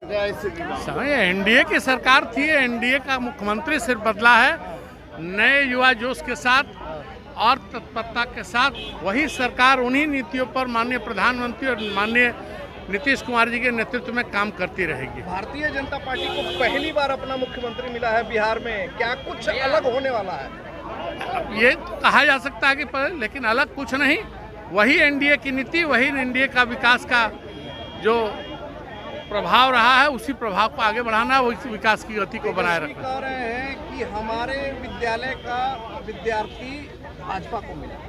NDA की सरकार थी, एनडीए का मुख्यमंत्री सिर्फ बदला है। नए युवा जोश के साथ और तत्परता के साथ वही सरकार उन्हीं नीतियों पर माननीय प्रधानमंत्री और माननीय नीतीश कुमार जी के नेतृत्व में काम करती रहेगी। भारतीय जनता पार्टी को पहली बार अपना मुख्यमंत्री मिला है बिहार में, क्या कुछ अलग होने वाला है? ये कहा जा सकता है कि लेकिन अलग कुछ नहीं, वही एनडीए की नीति, वही एनडीए का विकास का जो प्रभाव रहा है, उसी प्रभाव को आगे बढ़ाना, उसी विकास की गति को बनाए रखना। कह रहे हैं कि हमारे विद्यालय का विद्यार्थी भाजपा को मिला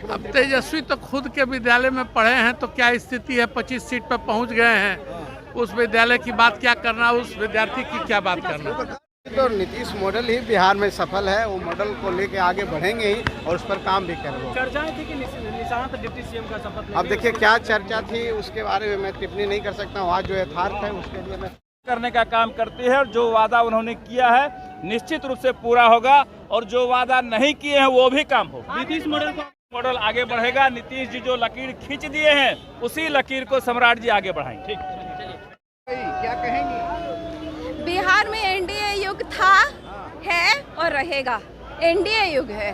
अब तेजस्वी तो खुद के विद्यालय में पढ़े हैं, तो क्या स्थिति है, 25 सीट पर पहुंच गए हैं। उस विद्यालय की बात क्या करना, उस विद्यार्थी की क्या बात करना। तो नीतीश मॉडल ही बिहार में सफल है, वो मॉडल को लेके आगे बढ़ेंगे ही और उस पर काम भी करेंगे। चर्चाएं थी कि निशांत डिप्टी सीएम का शपथ। अब देखिए क्या चर्चा थी, उसके बारे में मैं टिप्पणी नहीं कर सकता हूँ। आज जो यथार्थ है उसके लिए मैं करने का काम करती है और जो वादा उन्होंने किया है निश्चित रूप से पूरा होगा, और जो वादा नहीं किए हैं वो भी काम होगा। नीतीश मॉडल आगे बढ़ेगा। नीतीश जी जो लकीर खींच दिए हैं उसी लकीर को सम्राट जी आगे बढ़ाएंगे। क्या कहेंगी? बिहार में एनडीए युग था, है और रहेगा। एनडीए युग है,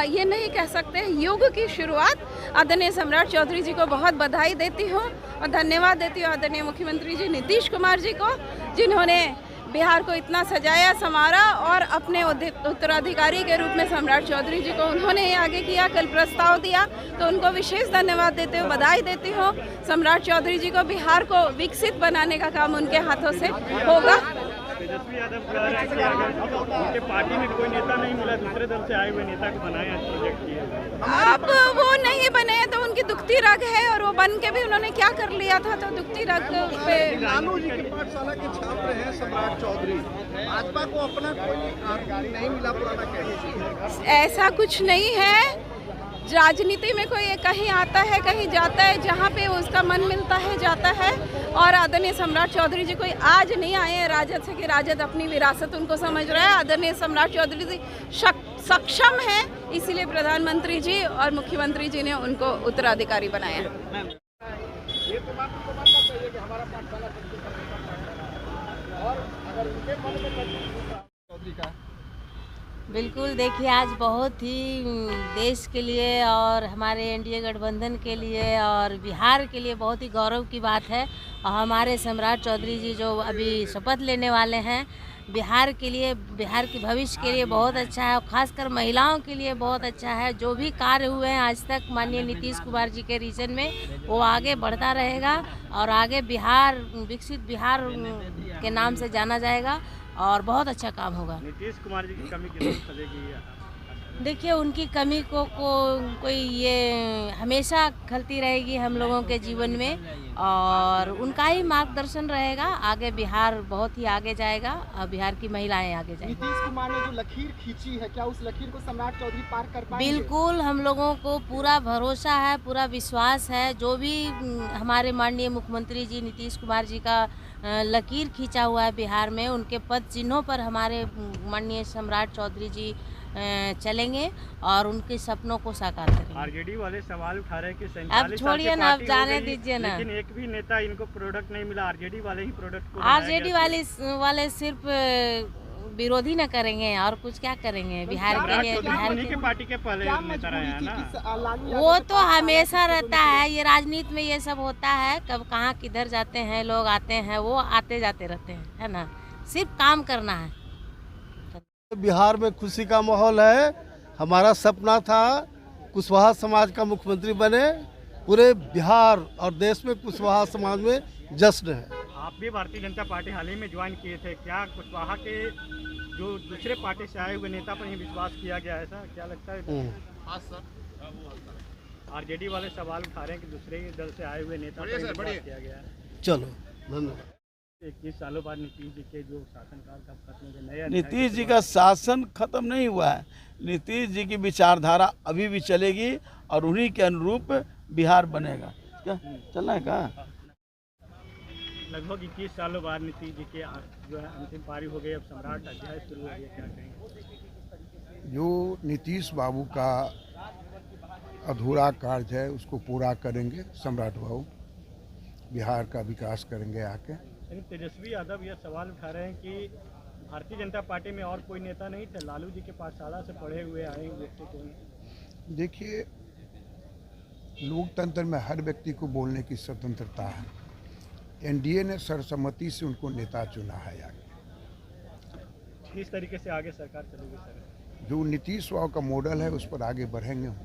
ये नहीं कह सकते युग की शुरुआत। आदरणीय सम्राट चौधरी जी को बहुत बधाई देती हूँ और धन्यवाद देती हूँ आदरणीय मुख्यमंत्री जी नीतीश कुमार जी को, जिन्होंने बिहार को इतना सजाया संवारा और अपने उत्तराधिकारी के रूप में सम्राट चौधरी जी को उन्होंने ही आगे किया, कल प्रस्ताव दिया, तो उनको विशेष धन्यवाद देते हुए बधाई देती हूँ। सम्राट चौधरी जी को बिहार को विकसित बनाने का काम उनके हाथों से होगा। तेजस्वी यादव कह रहे हैं कि अगर उनके पार्टी में कोई नेता नहीं मिला, दूसरे दल से आए हुए नेता को बनाया, प्रोजेक्ट किया। अब वो नहीं बने तो उनकी दुखती रग है, और वो बन के भी उन्होंने क्या कर लिया था, तो दुखती रग पे। लालू जी के पाठशाला के छात्र हैं सम्राट चौधरी, भाजपा को अपना कोई नहीं मिला पुराना कहने। ऐसा कुछ नहीं है। राजनीति में कोई कहीं आता है कहीं जाता है, जहाँ पे उसका मन मिलता है जाता है। और आदरणीय सम्राट चौधरी जी कोई आज नहीं आए हैं राजद से कि राजद अपनी विरासत उनको समझ रहा है। आदरणीय सम्राट चौधरी जी सक्षम है, इसीलिए प्रधानमंत्री जी और मुख्यमंत्री जी ने उनको उत्तराधिकारी बनाया। ये तो बात को मानना चाहिए कि हमारा पाठशाला और अगर उनके मन में चौधरी का बिल्कुल। देखिए आज बहुत ही देश के लिए और हमारे एनडीए गठबंधन के लिए और बिहार के लिए बहुत ही गौरव की बात है। और हमारे सम्राट चौधरी जी जो अभी शपथ लेने वाले हैं, बिहार के लिए, बिहार के भविष्य के लिए बहुत अच्छा है, और ख़ासकर महिलाओं के लिए बहुत अच्छा है। जो भी कार्य हुए हैं आज तक माननीय नीतीश कुमार जी के रीजन में, वो आगे बढ़ता रहेगा और आगे बिहार विकसित बिहार के नाम से जाना जाएगा और बहुत अच्छा काम होगा। नीतीश कुमार जी की कमी कितनी खलेगी? देखिए उनकी कमी को कोई ये हमेशा खलती रहेगी हम लोगों के जीवन में, और उनका ही मार्गदर्शन रहेगा। आगे बिहार बहुत ही आगे जाएगा और बिहार की महिलाएं आगे जाएंगी। नीतीश कुमार ने जो लकीर खींची है, क्या उस लकीर को सम्राट चौधरी पार कर पाएंगे? बिल्कुल, हम लोगों को पूरा भरोसा है, पूरा विश्वास है। जो भी हमारे माननीय मुख्यमंत्री जी नीतीश कुमार जी का लकीर खींचा हुआ है बिहार में, उनके पद चिन्हों पर हमारे माननीय सम्राट चौधरी जी चलेंगे और उनके सपनों को साकार करेंगे। आरजेडी वाले सवाल उठा रहे हैं कि अब छोड़िए ना, अब जाने दीजिए ना। लेकिन एक भी नेता इनको प्रोडक्ट नहीं मिला, आरजेडी वाले ही प्रोडक्ट को। आरजेडी वाले सिर्फ विरोधी न करेंगे और कुछ क्या करेंगे बिहार के लिए। बिहार के पार्टी के पहले नेता रहे हैं ना, वो तो हमेशा रहता है, ये राजनीति में ये सब होता है। कब कहाँ किधर जाते हैं लोग, आते हैं, वो आते जाते रहते हैं, है ना। सिर्फ काम करना है। बिहार में खुशी का माहौल है। हमारा सपना था कुशवाहा समाज का मुख्यमंत्री बने। पूरे बिहार और देश में कुशवाहा समाज में जश्न है। आप भी भारतीय जनता पार्टी हाल ही में ज्वाइन किए थे, क्या कुशवाहा के जो दूसरे पार्टी से आए हुए नेता पर ही विश्वास किया गया, ऐसा क्या लगता है? हाँ सर, आरजेडी वाले सवाल उठा रहे हैं कि दूसरे दल से आए हुए नेता पर विश्वास किया गया है। चलो धन्यवाद। 21 सालों बाद नीतीश जी के जो शासनकाल का खत्म हो गया, नीतीश जी का शासन खत्म नहीं हुआ है। नीतीश जी की विचारधारा अभी भी चलेगी और उन्हीं के अनुरूप बिहार बनेगा। क्या चलना है कहाँ? लगभग 21 सालों बाद नीतीश जी के जो है अंतिम पारी हो गई, अब सम्राट अध्याय शुरू हो गया, क्या कहेंगे? जो नीतीश बाबू का अधूरा कार्य है उसको पूरा करेंगे सम्राट बाबू। बिहार का विकास करेंगे आके। लेकिन तेजस्वी यादव यह सवाल उठा रहे हैं कि भारतीय जनता पार्टी में और कोई नेता नहीं थे, लालू जी के पाठशाला से पढ़े हुए आए व्यक्ति को। देखिए, लोकतंत्र में हर व्यक्ति को बोलने की स्वतंत्रता है। एनडीए ने सर्वसम्मति से उनको नेता चुना है आगे। किस तरीके से आगे सरकार चलेगी सर? जो नीतीश बाबू का मॉडल है उस पर आगे बढ़ेंगे हम।